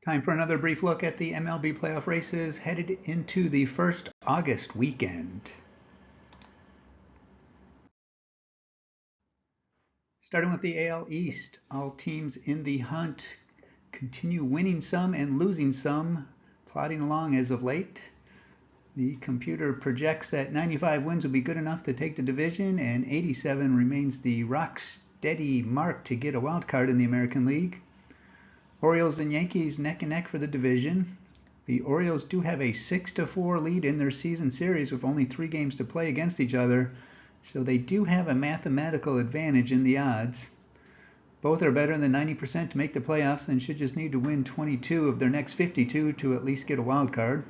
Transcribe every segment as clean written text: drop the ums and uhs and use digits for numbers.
Time for another brief look at the MLB playoff races headed into the first August weekend. Starting with the AL East, all teams in the hunt continue winning some and losing some, plodding along as of late. The computer projects that 95 wins will be good enough to take the division, and 87 remains the rock-steady mark to get a wild card in the American League. Orioles and Yankees neck and neck for the division. The Orioles do have a 6-4 lead in their season series with only 3 games to play against each other, so they do have a mathematical advantage in the odds. Both are better than 90% to make the playoffs and should just need to win 22 of their next 52 to at least get a wild card.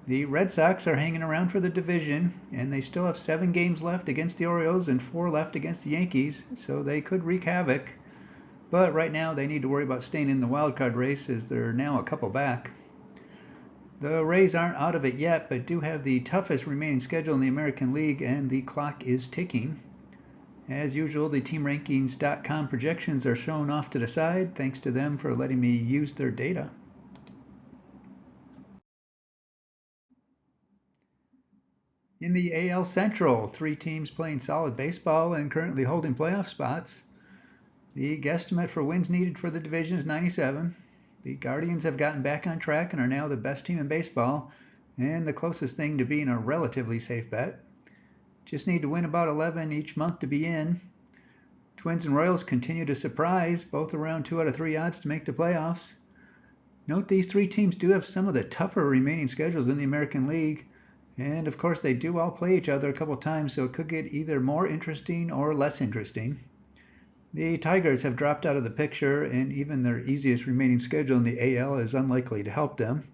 The Red Sox are hanging around for the division, and they still have 7 games left against the Orioles and 4 left against the Yankees, so they could wreak havoc. But right now they need to worry about staying in the wild card race as they're now a couple back. The Rays aren't out of it yet, but do have the toughest remaining schedule in the American League, and the clock is ticking. As usual, the TeamRankings.com projections are shown off to the side. Thanks to them for letting me use their data. In the AL Central, 3 teams playing solid baseball and currently holding playoff spots. The guesstimate for wins needed for the division is 97. The Guardians have gotten back on track and are now the best team in baseball and the closest thing to being a relatively safe bet. Just need to win about 11 each month to be in. Twins and Royals continue to surprise, both around 2 out of 3 odds to make the playoffs. Note these 3 teams do have some of the tougher remaining schedules in the American League, and of course they do all play each other a couple times, so it could get either more interesting or less interesting. The Tigers have dropped out of the picture, and even their easiest remaining schedule in the AL is unlikely to help them.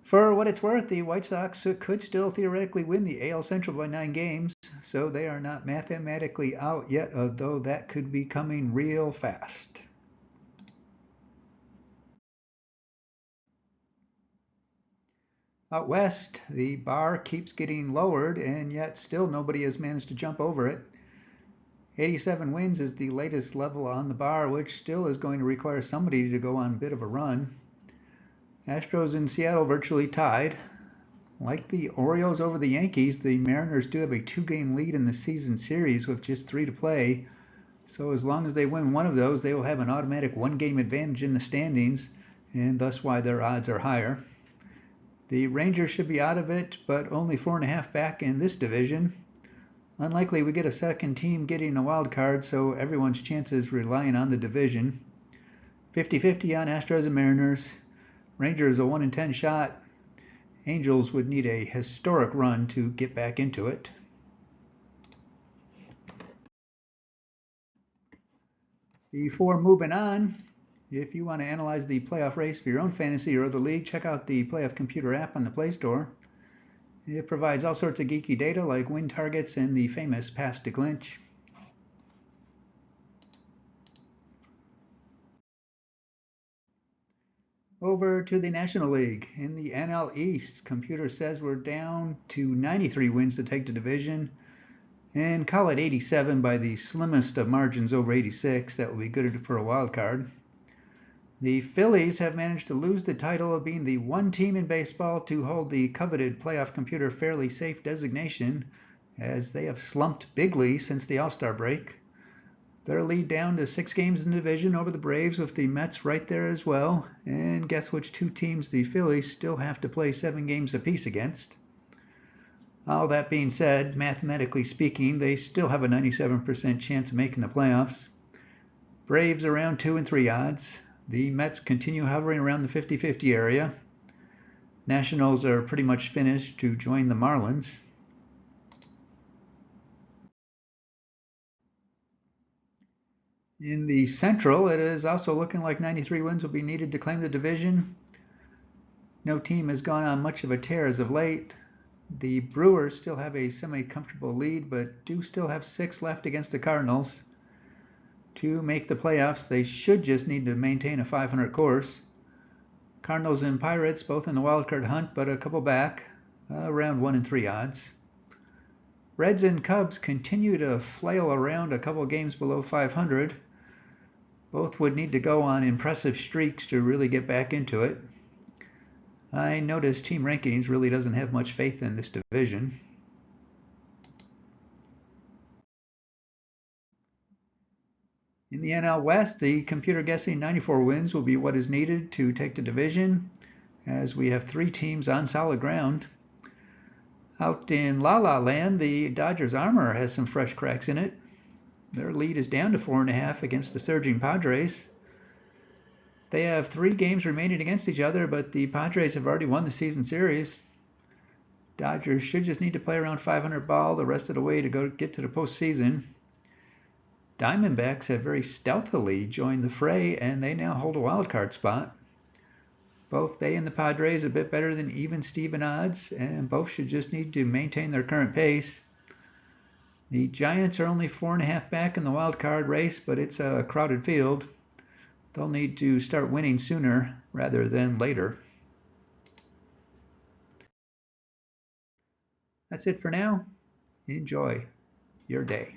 For what it's worth, the White Sox could still theoretically win the AL Central by 9 games, so they are not mathematically out yet, although that could be coming real fast. Out west, the bar keeps getting lowered, and yet still nobody has managed to jump over it. 87 wins is the latest level on the bar, which still is going to require somebody to go on a bit of a run. Astros in Seattle virtually tied. Like the Orioles over the Yankees, the Mariners do have a 2-game lead in the season series with just 3 to play. So as long as they win one of those, they will have an automatic 1-game advantage in the standings, and thus why their odds are higher. The Rangers should be out of it, but only 4.5 back in this division. Unlikely we get a second team getting a wild card, so everyone's chances relying on the division. 50-50 on Astros and Mariners. Rangers a 1-in-10 shot. Angels would need a historic run to get back into it. Before moving on, if you want to analyze the playoff race for your own fantasy or other league, check out the Playoff Computer app on the Play Store. It provides all sorts of geeky data like win targets and the famous paths to clinch. Over to the National League. In the NL East, computer says we're down to 93 wins to take the division, and call it 87 by the slimmest of margins over 86. That will be good for a wild card. The Phillies have managed to lose the title of being the one team in baseball to hold the coveted playoff computer fairly safe designation, as they have slumped bigly since the All-Star break. Their lead down to 6 games in the division over the Braves, with the Mets right there as well. And guess which 2 teams the Phillies still have to play 7 games apiece against? All that being said, mathematically speaking, they still have a 97% chance of making the playoffs. Braves around 2 and 3 odds. The Mets continue hovering around the 50-50 area. Nationals are pretty much finished to join the Marlins. In the Central, it is also looking like 93 wins will be needed to claim the division. No team has gone on much of a tear as of late. The Brewers still have a semi-comfortable lead, but do still have 6 left against the Cardinals. To make the playoffs, they should just need to maintain a 500 course. Cardinals and Pirates both in the wildcard hunt, but a couple back, around 1 and 3 odds. Reds and Cubs continue to flail around a couple games below 500. Both would need to go on impressive streaks to really get back into it. I noticed Team Rankings really doesn't have much faith in this division. In the NL West, the computer guessing 94 wins will be what is needed to take the division, as we have 3 teams on solid ground. Out in La La Land, the Dodgers' armor has some fresh cracks in it. Their lead is down to 4.5 against the surging Padres. They have 3 games remaining against each other, but the Padres have already won the season series. Dodgers should just need to play around 500 ball the rest of the way to get to the postseason. Diamondbacks have very stealthily joined the fray, and they now hold a wild card spot. Both they and the Padres are a bit better than even Steven odds, and both should just need to maintain their current pace. The Giants are only 4.5 back in the wild card race, but it's a crowded field. They'll need to start winning sooner rather than later. That's it for now. Enjoy your day.